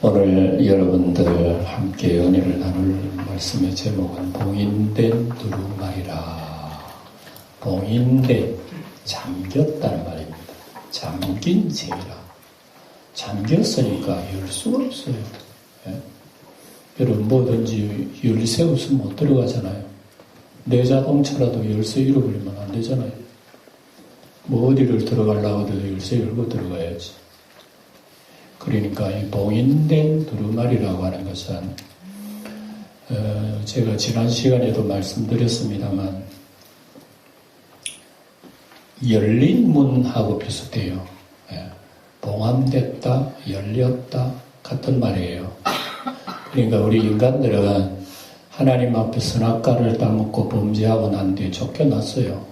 오늘 여러분들 함께 은혜를 나눌 말씀의 제목은 봉인된 두루마리라. 봉인된, 잠겼다는 말입니다. 잠긴 쟁이라. 잠겼으니까 열 수가 없어요. 예? 여러분 뭐든지 열쇠 없으면 못 들어가잖아요. 내 자동차라도 열쇠 잃어버리면 안 되잖아요. 뭐 어디를 들어가려고 해도 열쇠 열고 들어가야지. 그러니까 이 봉인된 두루마리라고 하는 것은 제가 지난 시간에도 말씀드렸습니다만 열린 문하고 비슷해요. 봉함됐다, 열렸다 같은 말이에요. 그러니까 우리 인간들은 하나님 앞에 선악과를 따먹고 범죄하고 난 뒤에 쫓겨났어요.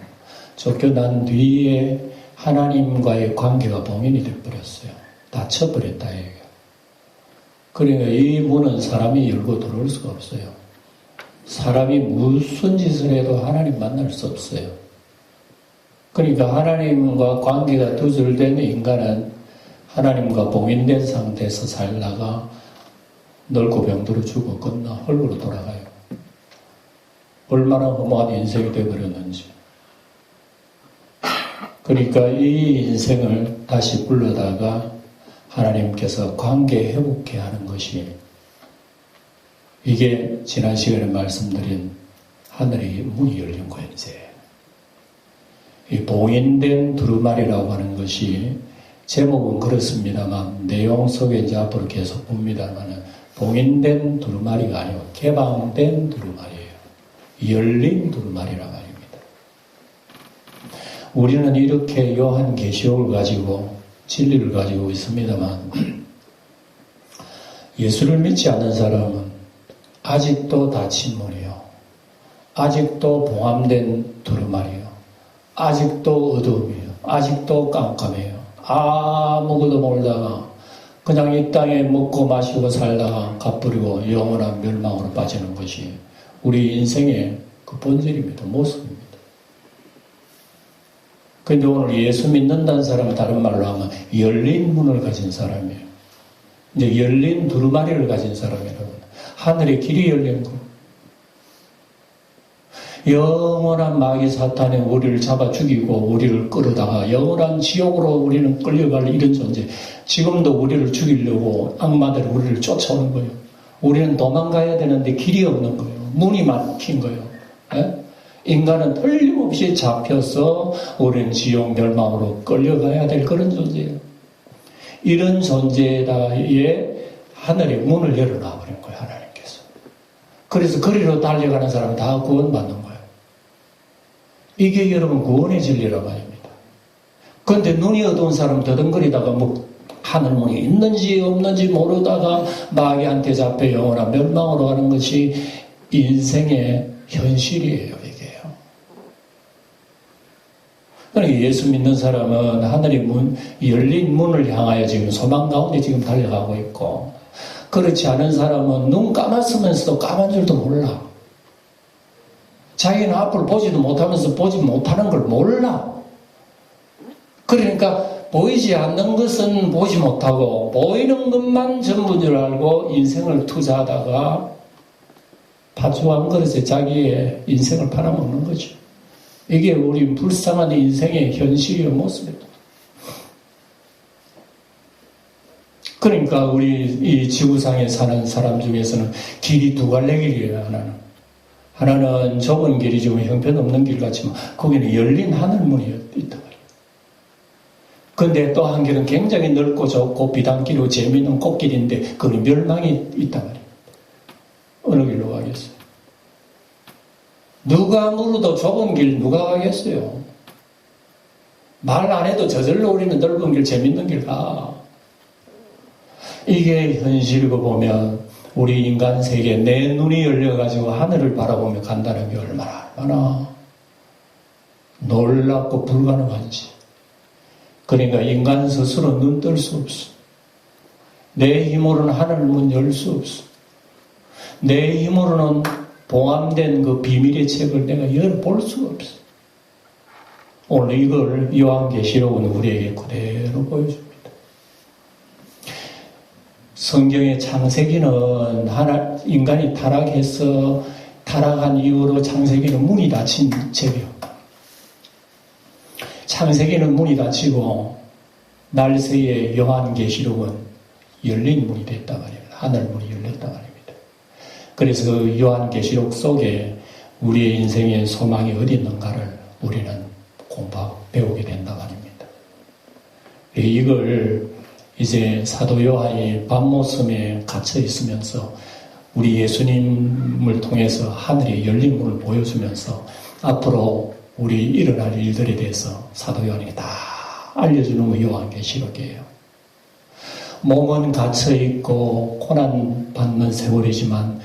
쫓겨난 뒤에 하나님과의 관계가 봉인이 돼버렸어요. 닫혀버렸다 이거예요. 그러니까 이 문은 사람이 열고 들어올 수가 없어요. 사람이 무슨 짓을 해도 하나님 만날 수 없어요. 그러니까 하나님과 관계가 두절된 인간은 하나님과 봉인된 상태에서 살다가 늙고 병들어 죽어 끝나 헐으로 돌아가요. 얼마나 허무한 인생이 되어버렸는지. 그러니까 이 인생을 다시 불러다가 하나님께서 관계 회복해 하는 것이 이게 지난 시간에 말씀드린 하늘의 문이 열린 거예요. 이제 이 봉인된 두루마리라고 하는 것이 제목은 그렇습니다만 내용 속에 이제 앞으로 계속 봅니다만 봉인된 두루마리가 아니고 개방된 두루마리예요. 열린 두루마리라 말입니다. 우리는 이렇게 요한계시록을 가지고 진리를 가지고 있습니다만 예수를 믿지 않는 사람은 아직도 닫힌 문이요. 아직도 봉함된 두루마리요. 아직도 어두움이요. 아직도 깜깜해요. 아무것도 모르다가 그냥 이 땅에 먹고 마시고 살다가 갚으리고 영원한 멸망으로 빠지는 것이 우리 인생의 그 본질입니다. 모습입니다. 그런데 오늘 예수 믿는다는 사람은 다른 말로 하면 열린 문을 가진 사람이에요. 이제 열린 두루마리를 가진 사람이라고. 하늘의 길이 열린 거. 영원한 마귀 사탄이 우리를 잡아 죽이고 우리를 끌어다가 영원한 지옥으로 우리는 끌려갈 이런 존재. 지금도 우리를 죽이려고 악마들이 우리를 쫓아오는 거예요. 우리는 도망가야 되는데 길이 없는 거예요. 문이 막힌 거예요. 예? 인간은 틀림없이 잡혀서 우리는 지옥 멸망으로 끌려가야 될 그런 존재예요. 이런 존재에 하늘의 문을 열어놔 버린 거예요. 하나님께서. 그래서 거리로 달려가는 사람은 다 구원받는 거예요. 이게 여러분 구원의 진리란 말입니다. 그런데 눈이 어두운 사람 더듬거리다가 뭐 하늘 문이 있는지 없는지 모르다가 마귀한테 잡혀 영원한 멸망으로 가는 것이 인생의 현실이에요. 그러니까 예수 믿는 사람은 하늘의 문, 열린 문을 향하여 지금 소망 가운데 지금 달려가고 있고, 그렇지 않은 사람은 눈 감았으면서도 까만 줄도 몰라. 자기는 앞을 보지도 못하면서 보지 못하는 걸 몰라. 그러니까 보이지 않는 것은 보지 못하고 보이는 것만 전부인 줄 알고 인생을 투자하다가 팥죽 한 그릇에 자기의 인생을 팔아먹는 거죠. 이게 우리 불쌍한 인생의 현실이요 모습입니다. 그러니까 우리 이 지구상에 사는 사람 중에서는 길이 두 갈래 길이에요. 하나는 좁은 길이지만 형편없는 길 같지만 거기는 열린 하늘문이 있단 말이에요. 그런데 또 한 길은 굉장히 넓고 좁고 비단길이고 재미있는 꽃길인데 그건 멸망이 있단 말이에요. 어느 길로 가겠어요? 누가 물어도 좁은 길 누가 가겠어요? 말 안 해도 저절로 우리는 넓은 길, 재밌는 길 가. 이게 현실이고 보면 우리 인간 세계 내 눈이 열려가지고 하늘을 바라보며 간다는 게 얼마나 놀랍고 불가능한지. 그러니까 인간 스스로 눈 뜰 수 없어. 내 힘으로는 하늘 문 열 수 없어. 내 힘으로는 봉함된 그 비밀의 책을 내가 열어볼 수가 없어. 오늘 이걸 요한계시록은 우리에게 그대로 보여줍니다. 성경의 창세기는 인간이 타락한 이후로 창세기는 문이 닫힌 책이요. 창세기는 문이 닫히고 날새의 요한계시록은 열린 문이 됐단 말이에요. 하늘문이 열렸단 말입니다. 그래서 그 요한계시록 속에 우리의 인생의 소망이 어디 있는가를 우리는 배우게 된다 말입니다. 이걸 이제 사도 요한이 밤모섬에 갇혀 있으면서 우리 예수님을 통해서 하늘의 열린 문을 보여주면서 앞으로 우리 일어날 일들에 대해서 사도 요한이 다 알려주는 거 요한계시록이에요. 몸은 갇혀있고 고난받는 세월이지만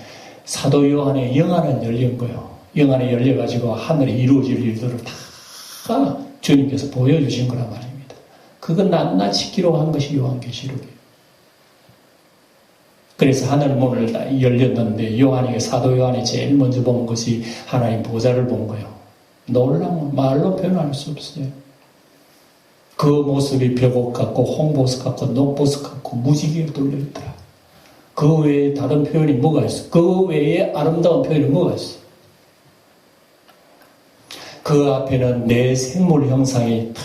사도 요한의 영안은 열린 거예요. 영안이 열려가지고 하늘에 이루어질 일들을 다 주님께서 보여주신 거란 말입니다. 그건 낱낱이 기록한 것이 요한계시록이에요. 그래서 하늘문을 열렸는데 사도 요한이 제일 먼저 본 것이 하나님 보좌를 본 거예요. 놀라운 말로 표현할 수 없어요. 그 모습이 벽옥 같고 홍보석 같고 녹보석 같고 무지개에 돌려있더라. 그 외에 다른 표현이 뭐가 있어? 그 외에 아름다운 표현이 뭐가 있어? 그 앞에는 내 생물 형상이 다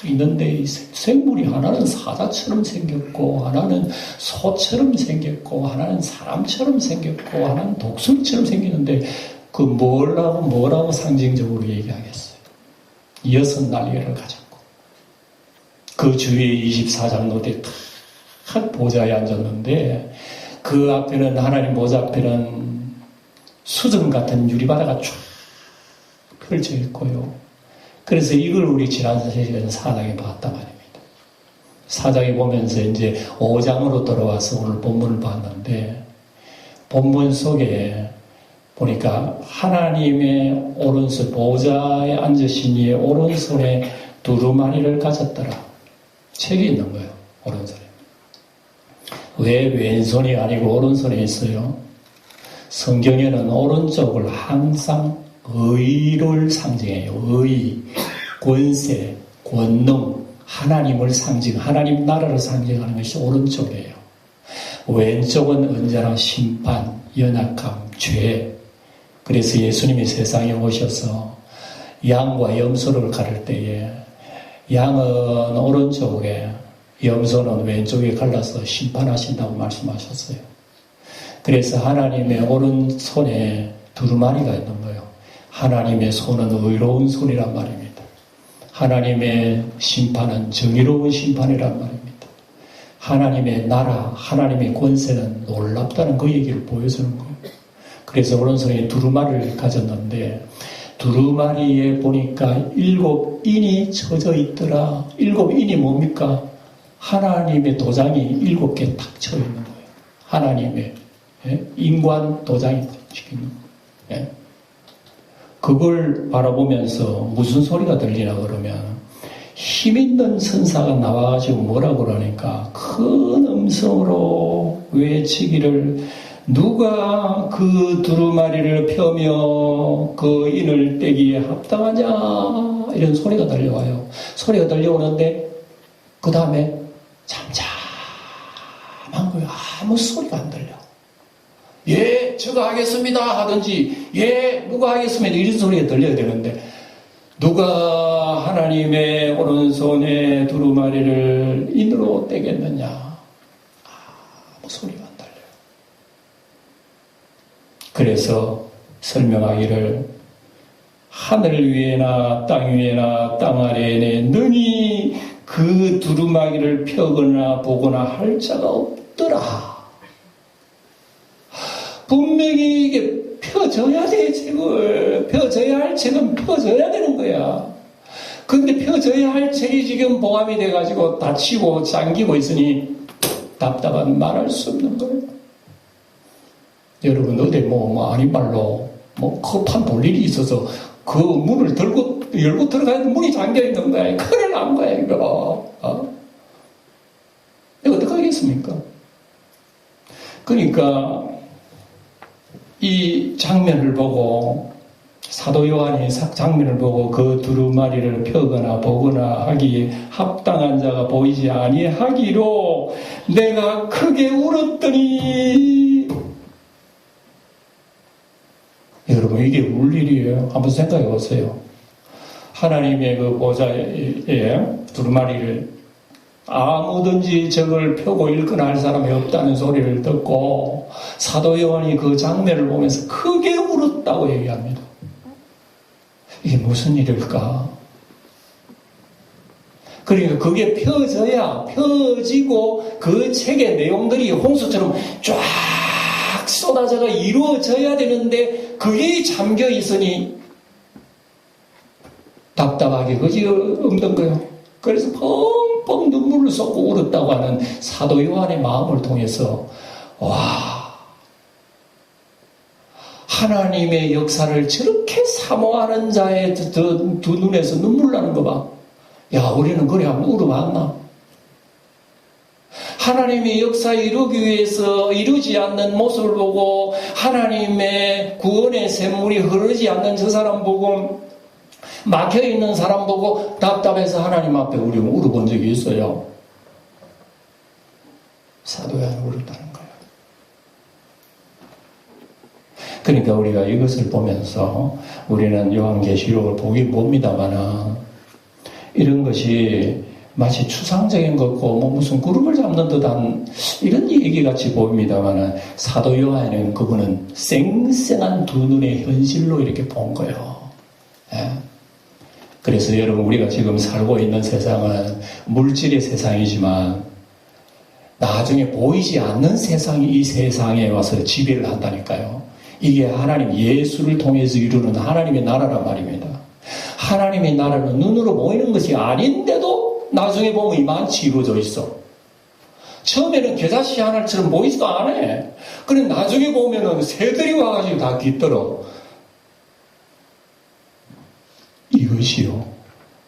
있는데 이 생물이 하나는 사자처럼 생겼고 하나는 소처럼 생겼고 하나는 사람처럼 생겼고 하나는 독수리처럼 생기는데 그 뭐라고 상징적으로 얘기하겠어요? 6날개를 가졌고 그 주위에 24장로들이 탁 보좌에 앉았는데 그 앞에는 하나님 보좌 앞에는 수정 같은 유리바다가 쫙 펼쳐 있고요. 그래서 이걸 우리 지난 시간에 4장에 봤단 말입니다. 4장에 보면서 이제 5장으로 돌아와서 오늘 본문을 봤는데 본문 속에 보니까 하나님의 오른손 보좌에 앉으신 이의 오른손에 두루마리를 가졌더라. 책이 있는 거예요. 오른손에. 왜 왼손이 아니고 오른손에 있어요? 성경에는 오른쪽을 항상 의를 상징해요. 의, 권세, 권능, 하나님을 하나님 나라를 상징하는 것이 오른쪽이에요. 왼쪽은 언제나 심판, 연약함, 죄. 그래서 예수님이 세상에 오셔서 양과 염소를 가를 때에 양은 오른쪽에 염소는 왼쪽에 갈라서 심판하신다고 말씀하셨어요. 그래서 하나님의 오른손에 두루마리가 있는 거예요. 하나님의 손은 의로운 손이란 말입니다. 하나님의 심판은 정의로운 심판이란 말입니다. 하나님의 나라, 하나님의 권세는 놀랍다는 그 얘기를 보여주는 거예요. 그래서 오른손에 두루마리를 가졌는데 두루마리에 보니까 7인이 쳐져 있더라. 7인이 뭡니까? 하나님의 도장이 7개 탁 쳐 있는 거예요. 하나님의 인관 도장이 탁 찍히는 거예요. 그걸 바라보면서 무슨 소리가 들리나 그러면 힘있는 선사가 나와가지고 뭐라고 그러니까 큰 음성으로 외치기를 누가 그 두루마리를 펴며 그 인을 떼기에 합당하냐 이런 소리가 들려와요. 소리가 들려오는데 그 다음에 잠잠한 거예요. 아무 소리가 안 들려. 예, 제가 하겠습니다 하든지 예, 누가 하겠습니다 이런 소리가 들려야 되는데 누가 하나님의 오른손에 두루마리를 인으로 떼겠느냐 아무 소리가 안 들려요. 그래서 설명하기를 하늘 위에나 땅 위에나 땅 아래에 능히 그 두루마리를 펴거나 보거나 할 자가 없더라. 분명히 이게 펴져야 돼, 책을. 펴져야 할 책은 펴져야 되는 거야. 근데 펴져야 할 책이 지금 봉함이 돼가지고 다치고 잠기고 있으니 답답한 말할 수 없는 거예요. 여러분, 어디 아닌 말로, 급한 볼 일이 있어서 그 문을 열고 들어가야 문이 잠겨 있는 거야. 큰일 난 거야, 이거. 이거 어떻게 하겠습니까? 그러니까, 이 장면을 보고 사도 요한이 장면을 보고 그 두루마리를 펴거나 보거나 하기에 합당한 자가 보이지 아니하기로 내가 크게 울었더니. 여러분, 이게 울 일이에요. 한번 생각해 보세요. 하나님의 그 보좌에 두루마리를 아무든지 적을 펴고 읽거나 할 사람이 없다는 소리를 듣고 사도 요한이 그 장면을 보면서 크게 울었다고 얘기합니다. 이게 무슨 일일까? 그러니까 그게 펴지고 그 책의 내용들이 홍수처럼 쫙 쏟아져가 이루어져야 되는데 그게 잠겨 있으니 답답하게 그지 없는 거예요. 그래서 펑펑 눈물을 쏟고 울었다고 하는 사도 요한의 마음을 통해서 와, 하나님의 역사를 저렇게 사모하는 자의 두 눈에서 눈물 나는 거 봐. 야, 우리는 그래 한번 울어봤나? 하나님의 역사에 이루기 위해서 이루지 않는 모습을 보고 하나님의 구원의 샘물이 흐르지 않는 저 사람 보고 막혀있는 사람 보고 답답해서 하나님 앞에 우리 울어본 적이 있어요. 사도 요한이 울었다는 거예요. 그러니까 우리가 이것을 보면서 우리는 요한계시록을 보긴 봅니다만은 이런 것이 마치 추상적인 것고 뭐 무슨 구름을 잡는 듯한 이런 얘기같이 보입니다만은 사도 요한은 그분은 쌩쌩한 두 눈의 현실로 이렇게 본 거예요. 예? 그래서 여러분 우리가 지금 살고 있는 세상은 물질의 세상이지만 나중에 보이지 않는 세상이 이 세상에 와서 지배를 한다니까요. 이게 하나님 예수를 통해서 이루는 하나님의 나라란 말입니다. 하나님의 나라는 눈으로 보이는 것이 아닌데도 나중에 보면 이만치 이루어져 있어. 처음에는 겨자씨 하나처럼 보이지도 않아. 그래 나중에 보면은 새들이 와가지고 다 깃들어. 이것이요,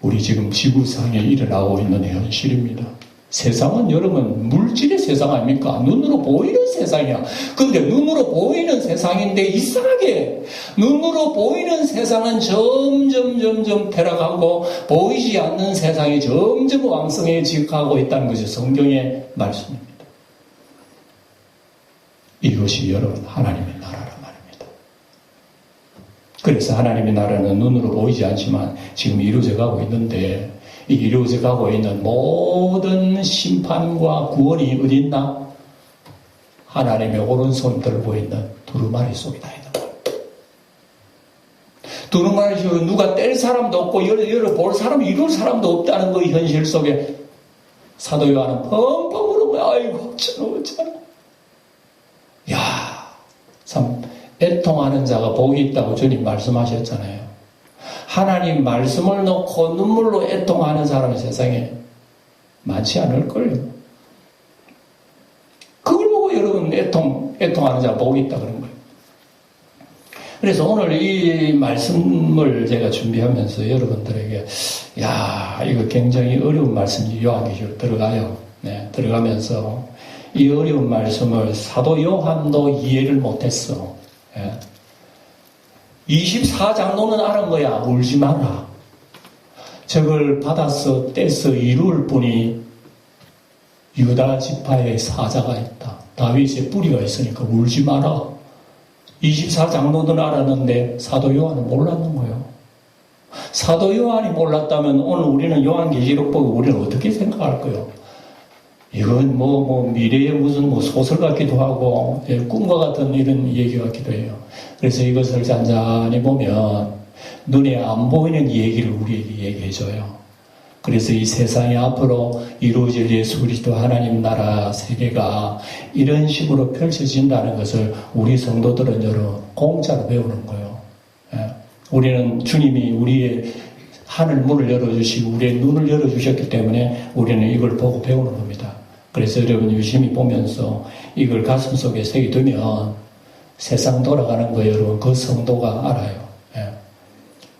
우리 지금 지구상에 일어나고 있는 현실입니다. 세상은 여러분 물질의 세상 아닙니까? 눈으로 보이는 세상이야. 근데 눈으로 보이는 세상인데 이상하게 눈으로 보이는 세상은 점점 퇴락하고 보이지 않는 세상이 점점 왕성해지고 있다는 것이 성경의 말씀입니다. 이것이 여러분 하나님의 나라란 말입니다. 그래서 하나님의 나라는 눈으로 보이지 않지만 지금 이루어져 가고 있는데 이 이루어져 가고 있는 모든 심판과 구원이 어디 있나? 하나님의 오른손 들고 있는 두루마리 속에 다 있는 거예요. 두루마리 속에 누가 뗄 사람도 없고 열어볼 사람, 이룰 사람도 없다는 그 현실 속에 사도 요한은 펑펑 우는 거야. 아이고 저는 어쩌나. 야, 참 애통하는 자가 복이 있다고 주님 말씀하셨잖아요. 하나님 말씀을 놓고 눈물로 애통하는 사람은 세상에 많지 않을걸요. 그걸 보고 여러분 애통하는 자가 복이 있다 그런 거예요. 그래서 오늘 이 말씀을 제가 준비하면서 여러분들에게 야, 이거 굉장히 어려운 말씀이 요한계시록 들어가요. 네, 들어가면서 이 어려운 말씀을 사도 요한도 이해를 못했어. 네. 24장로는 아는 거야. 울지 마라. 저걸 받아서 떼서 이룰 분이 유다 지파의 사자가 있다. 다윗의 뿌리가 있으니까 울지 마라. 24장로는 알았는데 사도 요한은 몰랐는 거예요. 사도 요한이 몰랐다면 오늘 우리는 요한계시록 보고 우리는 어떻게 생각할 거예요? 이건 미래의 무슨 소설 같기도 하고, 꿈과 같은 이런 얘기 같기도 해요. 그래서 이것을 잔잔히 보면, 눈에 안 보이는 얘기를 우리에게 얘기해줘요. 그래서 이 세상에 앞으로 이루어질 예수 그리스도 하나님 나라 세계가 이런 식으로 펼쳐진다는 것을 우리 성도들은 여러분 공짜로 배우는 거예요. 우리는 주님이 우리의 하늘 문을 열어주시고 우리의 눈을 열어주셨기 때문에 우리는 이걸 보고 배우는 겁니다. 그래서 여러분 유심히 보면서 이걸 가슴속에 새겨두면 세상 돌아가는 거 여러분 그 성도가 알아요.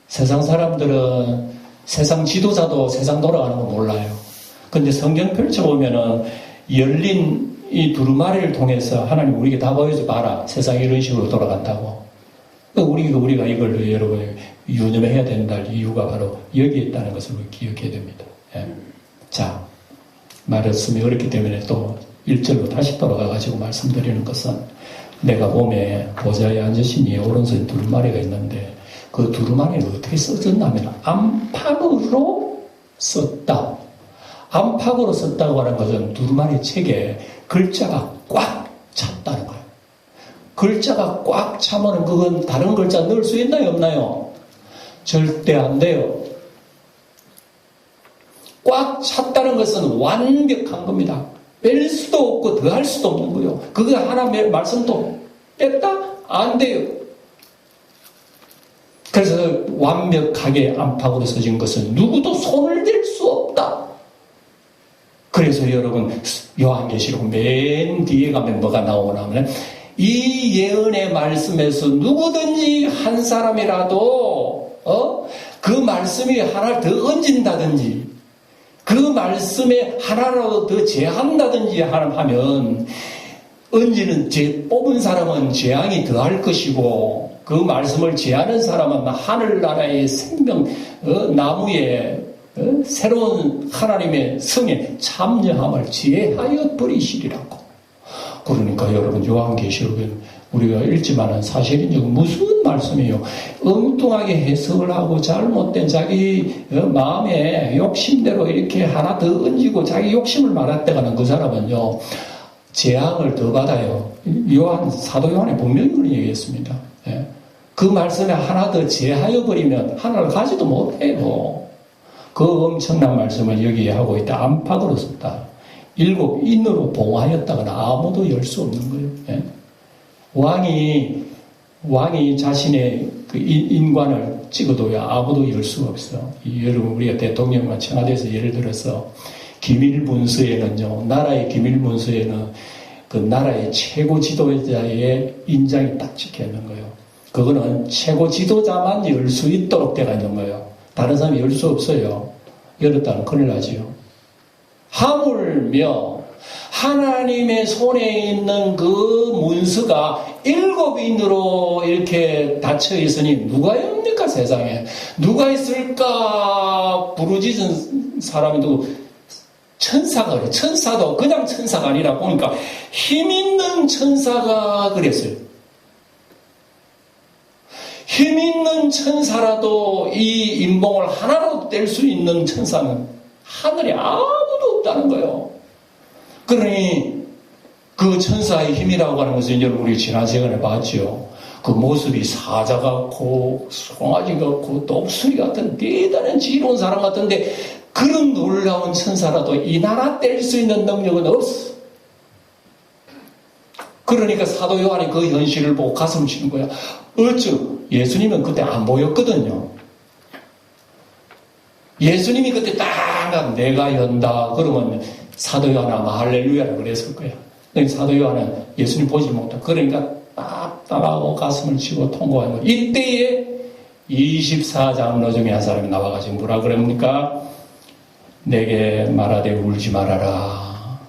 세상 사람들은 세상 지도자도 세상 돌아가는 거 몰라요. 근데 성경 펼쳐보면은 열린 이 두루마리를 통해서 하나님 우리에게 다 보여줘 봐라. 세상이 이런 식으로 돌아간다고. 우리가 이걸 여러분 유념해야 된다 이유가 바로 여기에 있다는 것을 기억해야 됩니다. 자, 말씀이 어렵기 때문에 또 1절로 다시 돌아가가지고 말씀드리는 것은 내가 봄에 보좌에 앉으시니 오른손에 두루마리가 있는데 그 두루마리는 어떻게 써졌냐면 안팎으로 썼다. 안팎으로 썼다고 하는 것은 두루마리 책에 글자가 꽉 찼다는 거예요. 글자가 꽉 차면 그건 다른 글자 넣을 수 있나요? 없나요? 절대 안 돼요. 꽉 찼다는 것은 완벽한 겁니다. 뺄 수도 없고 더할 수도 없는 거예요. 그거 하나 말씀도 뺐다? 안 돼요. 그래서 완벽하게 안팎으로 써진 것은 누구도 손을 댈 수 없다. 그래서 여러분 요한계시록 맨 뒤에 가면 뭐가 나오냐면 이 예언의 말씀에서 누구든지 한 사람이라도 그 말씀이 하나 더 얹은다든지 그 말씀에 하나라도 더 제한다든지 하면 얹는 뽑은 사람은 재앙이 더할 것이고 그 말씀을 제하는 사람은 하늘나라의 생명 나무에 새로운 하나님의 성에 참여함을 제하여 버리시리라고. 그러니까 여러분 요한계시록은 우리가 읽지만은 사실은 무슨 말씀이에요? 엉뚱하게 해석을 하고 잘못된 자기 마음에 욕심대로 이렇게 하나 더 얹고 자기 욕심을 말했다가는 그 사람은요 재앙을 더 받아요. 사도 요한이 분명히 그런 얘기했습니다. 예. 그 말씀에 하나 더 제하여 버리면 하나를 가지도 못해요. 그 엄청난 말씀을 여기에 하고 있다. 안팎으로 썼다. 7인으로 봉하였다거나 아무도 열 수 없는 거예요. 예. 왕이 자신의 그 인관을 찍어도야 아무도 열 수가 없어요. 여러분 우리가 대통령과 청와대에서 예를 들어서 기밀문서에는요, 나라의 기밀문서에는 그 나라의 최고 지도자의 인장이 딱 찍혀 있는 거예요. 그거는 최고 지도자만 열 수 있도록 되어 있는 거예요. 다른 사람이 열 수 없어요. 열었다면 큰일 나지요. 하물며 하나님의 손에 있는 그 문서가 7인으로 이렇게 닫혀 있으니 누가 엽니까 세상에? 누가 있을까? 부르짖은 사람이 누구? 천사가 그래. 천사도 그냥 천사가 아니라 보니까 힘 있는 천사가 그랬어요. 힘 있는 천사라도 이 인봉을 하나로 뗄 수 있는 천사는 하늘에 아무도 없다는 거예요. 그러니 그 천사의 힘이라고 하는 것은 여러분 우리 지난 시간에 봤죠. 그 모습이 사자 같고 송아지 같고 독수리 같은 대단한 지혜로운 사람 같은데 그런 놀라운 천사라도 이 나라 뗄 수 있는 능력은 없어. 그러니까 사도 요한이 그 현실을 보고 가슴 치는 거야. 예수님은 그때 안 보였거든요. 예수님이 그때 딱 내가 연다 그러면 사도 요한 아마 할렐루야라고 그랬을 거야. 사도 요한은 예수님 보지 못하고 그러니까 딱딱하고 가슴을 치고 통곡하는 거야. 이때에 24장로 중에 한 사람이 나와가지고 뭐라 그럽니까? 내게 말하되 울지 말아라.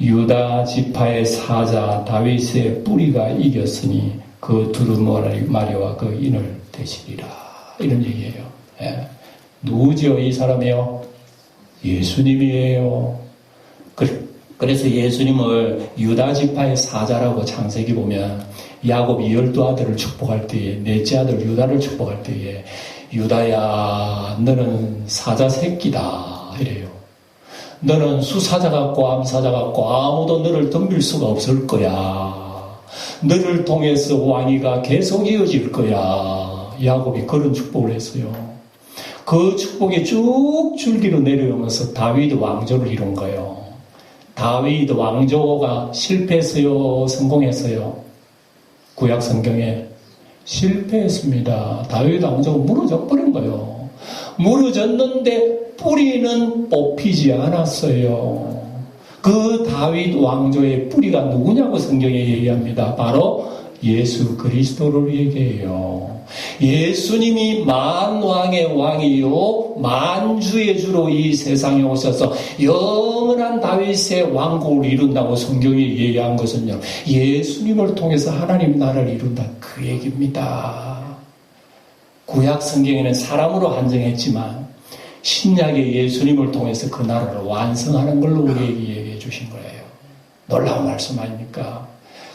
유다 지파의 사자 다윗의 뿌리가 이겼으니 그 두루마리와 그 인을 대시리라. 이런 얘기예요. 예. 누구죠? 이 사람이요? 예수님이에요. 그래서 예수님을 유다 지파의 사자라고 창세기 보면 야곱이 12아들을 축복할 때에 넷째 아들 유다를 축복할 때에 유다야 너는 사자 새끼다 이래요. 너는 수사자 같고 암사자 같고 아무도 너를 덤빌 수가 없을 거야. 너를 통해서 왕위가 계속 이어질 거야. 야곱이 그런 축복을 했어요. 그 축복이 쭉 줄기로 내려오면서 다윗 왕조를 이룬 거예요. 다윗 왕조가 실패했어요? 성공했어요? 구약 성경에 실패했습니다. 다윗 왕조가 무너져 버린 거예요. 무너졌는데 뿌리는 뽑히지 않았어요. 그 다윗 왕조의 뿌리가 누구냐고 성경에 얘기합니다. 바로 예수 그리스도를 얘기해요. 예수님이 만왕의 왕이요 만주의 주로 이 세상에 오셔서 영원한 다윗의 왕국을 이룬다고 성경이 얘기한 것은요 예수님을 통해서 하나님 나라를 이룬다 그 얘기입니다. 구약 성경에는 사람으로 한정했지만 신약의 예수님을 통해서 그 나라를 완성하는 걸로 우리에게 얘기해 주신 거예요. 놀라운 말씀 아닙니까?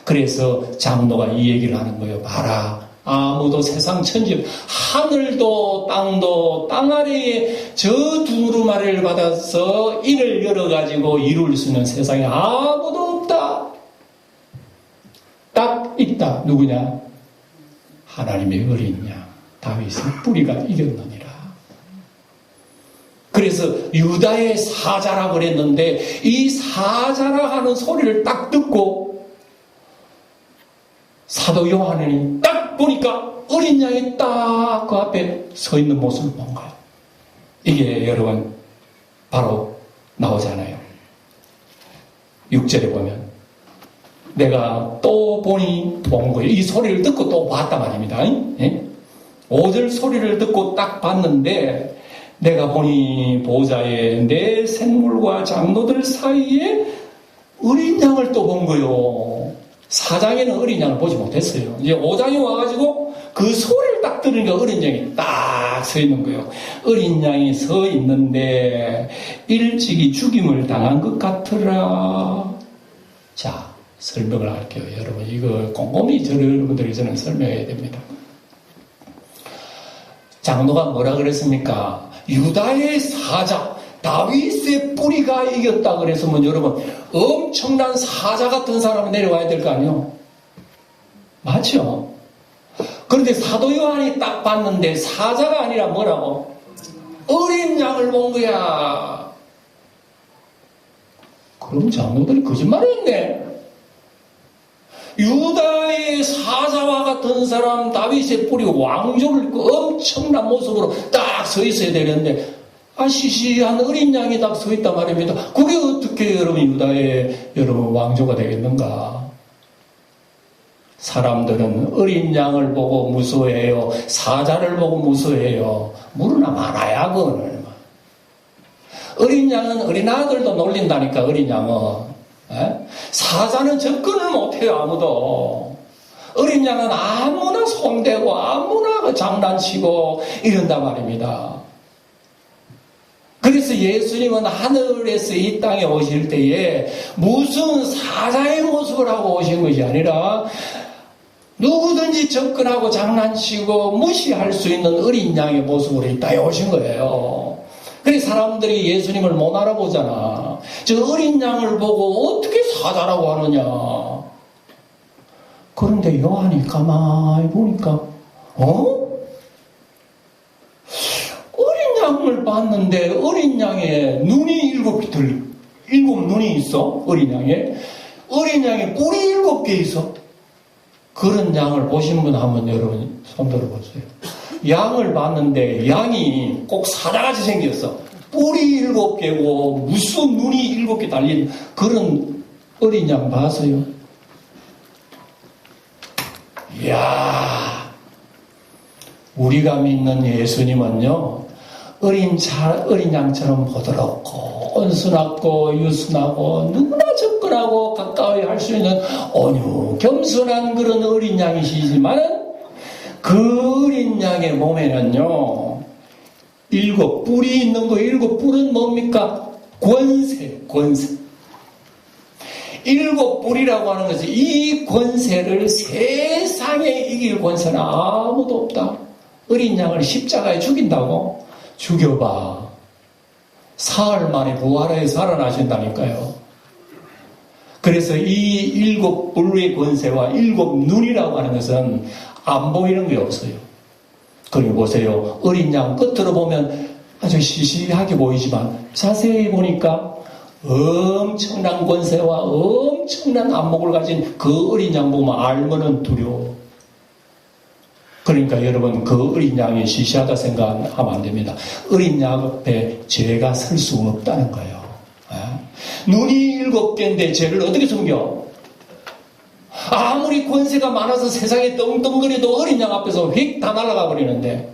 그래서 장로가 이 얘기를 하는 거예요. 봐라. 아무도 세상 천지, 하늘도 땅도 땅 아래에 저 두루마리를 받아서 이를 열어가지고 이룰 수 있는 세상에 아무도 없다. 딱 있다. 누구냐? 하나님의 어린 양 다윗의 뿌리가 이겼느니라. 그래서 유다의 사자라 그랬는데 이 사자라 하는 소리를 딱 듣고 사도 요한이 딱 보니까 어린 양이 딱 그 앞에 서 있는 모습을 본 거예요. 이게 여러분 바로 나오잖아요. 6절에 보면 내가 또 보니 본 거예요. 이 소리를 듣고 또 봤단 말입니다. 5절 소리를 듣고 딱 봤는데 내가 보니 보좌에 내 생물과 장로들 사이에 어린 양을 또 본 거예요. 4장에는 어린 양을 보지 못했어요. 이제 5장에 와가지고 그 소리를 딱 들으니까 어린 양이 딱 서 있는 거예요. 어린 양이 서 있는데 일찍이 죽임을 당한 것 같더라. 자, 설명을 할게요. 여러분 이거 꼼꼼히 여러분들이 저는 설명해야 됩니다. 장로가 뭐라 그랬습니까? 유다의 사자 다윗의 뿌리가 이겼다 그랬으면 여러분 엄청난 사자 같은 사람이 내려와야 될 거 아니에요? 맞죠? 그런데 사도 요한이 딱 봤는데 사자가 아니라 뭐라고? 어린 양을 본 거야. 그럼 장로들이 거짓말했네. 유다의 사자와 같은 사람 다윗의 뿌리 왕조를 엄청난 모습으로 딱 서 있어야 되는데 시시한 어린 양이 딱 서 있단 말입니다. 그게 어떻게 여러분 유다의 여러분 왕조가 되겠는가? 사람들은 어린 양을 보고 무서워해요. 사자를 보고 무서워해요. 무르나 많아야 그거는. 어린 양은 어린아들도 놀린다니까. 어린 양은. 사자는 접근을 못해요. 아무도. 어린 양은 아무나 손대고 아무나 장난치고 이런단 말입니다. 그래서 예수님은 하늘에서 이 땅에 오실 때에 무슨 사자의 모습을 하고 오신 것이 아니라 누구든지 접근하고 장난치고 무시할 수 있는 어린 양의 모습으로 이 땅에 오신 거예요. 그래서 사람들이 예수님을 못 알아보잖아. 저 어린 양을 보고 어떻게 사자라고 하느냐. 그런데 요한이 가만히 보니까 어린 양을 봤는데 어린 양에 눈이 7 눈이 있어. 어린 양에 뿔이 7개 있어. 그런 양을 보신 분 한번 여러분 손 들어보세요. 양을 봤는데 양이 꼭 사자같이 생겼어. 뿔이 7개고 무슨 눈이 7개 달린 그런 어린 양 봤어요? 이야, 우리가 믿는 예수님은요 어린 양처럼 부드럽고 온순하고 유순하고 누구나 접근하고 가까이 할 수 있는 온유 겸손한 그런 어린 양이시지만 그 어린 양의 몸에는요 7 뿔이 있는 거. 7 뿔은 뭡니까? 권세. 7 뿔이라고 하는 것은 이 권세를 세상에 이길 권세는 아무도 없다. 어린 양을 십자가에 죽인다고? 죽여봐. 사흘 만에 부활하여 살아나신다니까요. 그래서 이 7 뿔의 권세와 7 눈이라고 하는 것은 안 보이는 게 없어요. 그리고 보세요. 어린 양 끝으로 보면 아주 시시하게 보이지만 자세히 보니까 엄청난 권세와 엄청난 안목을 가진 그 어린 양 보면 알면은 두려워. 그러니까 여러분 그 어린 양이 시시하다 생각하면 안 됩니다. 어린 양 앞에 죄가 설 수 없다는 거예요. 눈이 7개인데 죄를 어떻게 숨겨? 아무리 권세가 많아서 세상에 떵떵거려도 어린 양 앞에서 휙 다 날아가 버리는데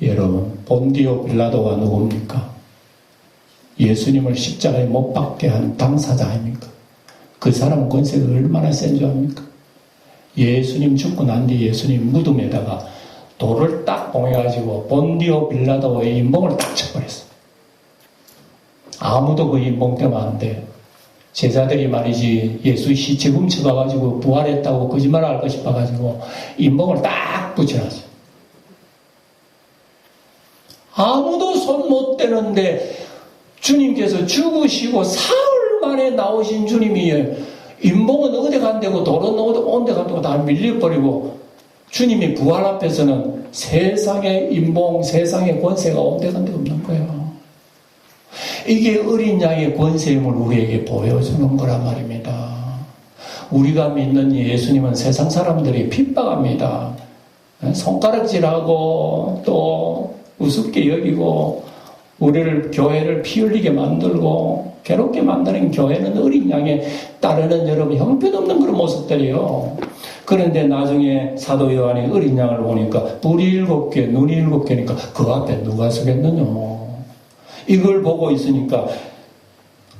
여러분 본디오 빌라도가 누굽니까? 예수님을 십자가에 못 박게 한 당사자 아닙니까? 그 사람은 권세가 얼마나 센 줄 압니까? 예수님 죽고 난 뒤 예수님 무덤에다가 돌을 딱 봉해가지고 본디오 빌라도의 인봉을 딱 쳐버렸어. 아무도 그 인봉 때문에 안 돼. 제자들이 말이지 예수 시체 훔쳐가가지고 부활했다고 거짓말을 할까 싶어가지고 인봉을 딱 붙여놨어요. 아무도 손 못 대는데 주님께서 죽으시고 사흘 만에 나오신 주님이 인봉은 어디 간다고 돌은 온데 간다고 다 밀려버리고 주님이 부활 앞에서는 세상의 인봉, 세상의 권세가 온데 간데 없는 거예요. 이게 어린 양의 권세임을 우리에게 보여주는 거란 말입니다. 우리가 믿는 예수님은 세상 사람들이 핍박합니다. 손가락질하고 또 우습게 여기고 우리를 교회를 피 흘리게 만들고 괴롭게 만드는 교회는 어린 양에 따르는 여러분 형편없는 그런 모습들이에요. 그런데 나중에 사도 요한이 어린 양을 보니까 뿔이 7개, 눈이 7개니까 그 앞에 누가 서겠느냐. 이걸 보고 있으니까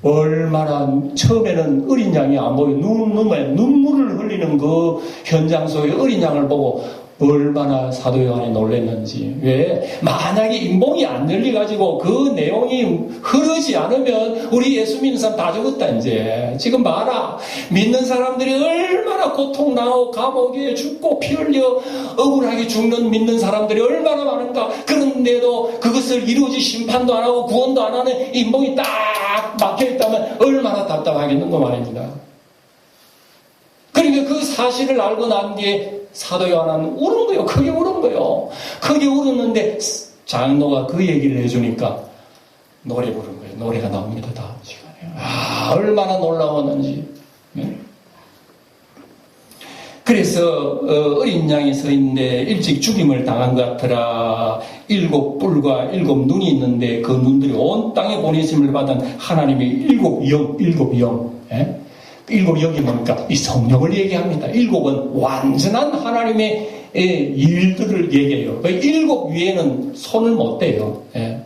얼마나 처음에는 어린 양이 안 보여 눈물을 흘리는 그 현장 속에 어린 양을 보고 얼마나 사도 요한이 놀랐는지. 왜? 만약에 인봉이 안 열려가지고 그 내용이 흐르지 않으면 우리 예수 믿는 사람 다 죽었다 이제. 지금 봐라. 믿는 사람들이 얼마나 고통나고 감옥에 죽고 피 흘려 억울하게 죽는 믿는 사람들이 얼마나 많은가. 그런데도 그것을 이루어지 심판도 안 하고 구원도 안 하는 인봉이 딱 막혀있다면 얼마나 답답하겠는가 말입니다. 그러니까 그 사실을 알고 난 뒤에 사도 요한은 울은 거예요. 크게 울은 거예요. 크게 울었는데 장로가 그 얘기를 해주니까 노래 부른 거예요. 노래가 나옵니다. 다음 시간에. 아, 얼마나 놀라웠는지. 네? 그래서 어린 양이 서 있는데 일찍 죽임을 당한 것 같더라. 7뿔과 7눈이 있는데 그 눈들이 온 땅에 보내심을 받은 하나님의 7영. 예? 7영이 뭡니까? 이 성령을 얘기합니다. 7은 완전한 하나님의 일들을 얘기해요. 7 위에는 손을 못 대요. 예.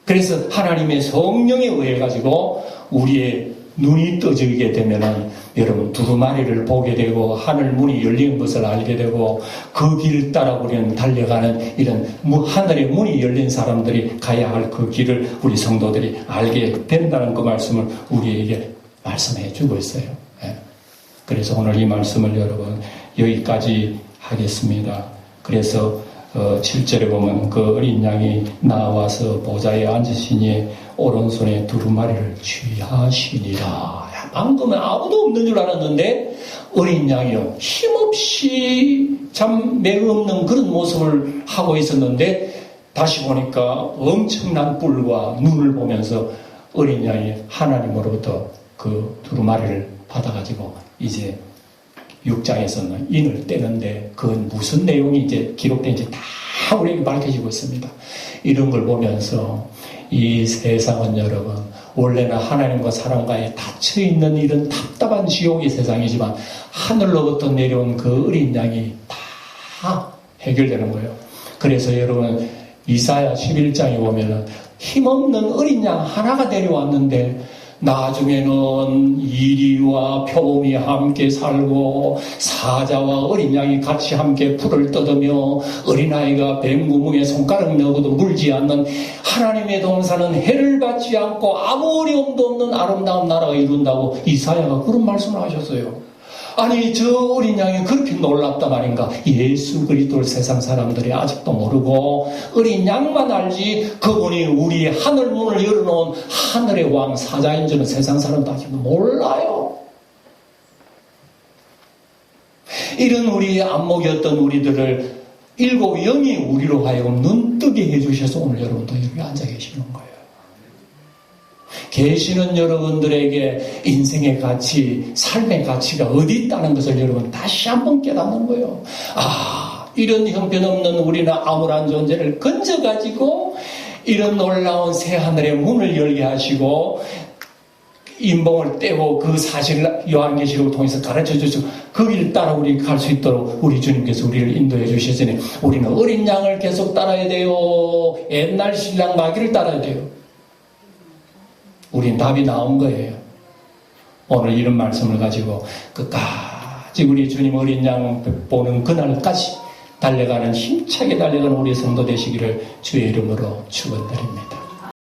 그래서 하나님의 성령에 의해 가지고 우리의 눈이 떠지게 되면은 여러분 두루마리를 보게 되고 하늘 문이 열린 것을 알게 되고 그 길 따라 우리는 달려가는 이런 하늘의 문이 열린 사람들이 가야 할 그 길을 우리 성도들이 알게 된다는 그 말씀을 우리에게 말씀해 주고 있어요. 예. 그래서 오늘 이 말씀을 여러분 여기까지 하겠습니다. 그래서 7절에 보면 그 어린 양이 나와서 보좌에 앉으시니 오른손에 두루마리를 취하시니라. 방금은 아무도 없는 줄 알았는데 어린 양이요 힘없이 참 매없는 그런 모습을 하고 있었는데 다시 보니까 엄청난 뿔과 눈을 보면서 어린 양이 하나님으로부터 그 두루마리를 받아가지고 이제 6장에서는 인을 떼는데 그건 무슨 내용이 이제 기록된지 다 우리에게 밝혀지고 있습니다. 이런 걸 보면서 이 세상은 여러분 원래는 하나님과 사람과에 닫혀있는 이런 답답한 지옥의 세상이지만 하늘로부터 내려온 그 어린 양이 다 해결되는 거예요. 그래서 여러분 이사야 11장에 보면은 힘없는 어린 양 하나가 내려왔는데 나중에는 이리와 표범이 함께 살고 사자와 어린 양이 같이 함께 풀을 뜯으며 어린아이가 뱀구멍에 손가락 넣어도 물지 않는 하나님의 동산은 해를 받지 않고 아무 어려움도 없는 아름다운 나라가 이룬다고 이사야가 그런 말씀을 하셨어요. 아니 저 어린 양이 그렇게 놀랍단 말인가. 예수 그리스도를 세상 사람들이 아직도 모르고 어린 양만 알지 그분이 우리 하늘 문을 열어놓은 하늘의 왕 사자인 줄은 세상 사람도 아직도 몰라요. 이런 우리의 안목이었던 우리들을 7영이 우리로 하여금 눈뜨게 해주셔서 오늘 여러분도 여기 앉아 계시는 거예요. 계시는 여러분들에게 인생의 가치, 삶의 가치가 어디 있다는 것을 여러분 다시 한번 깨닫는 거예요. 아, 이런 형편없는 우리는 암울한 존재를 건져가지고 이런 놀라운 새하늘의 문을 열게 하시고 인봉을 떼고 그 사실을 요한계시록을 통해서 가르쳐 주시고 그 길 따라 우리 갈 수 있도록 우리 주님께서 우리를 인도해 주시더니 우리는 어린 양을 계속 따라야 돼요. 옛날 신랑 마귀를 따라야 돼요. 우린 답이 나온 거예요. 오늘 이런 말씀을 가지고 끝까지 우리 주님 어린 양 보는 그날까지 달려가는 힘차게 달려가는 우리 성도 되시기를 주의 이름으로 축원드립니다.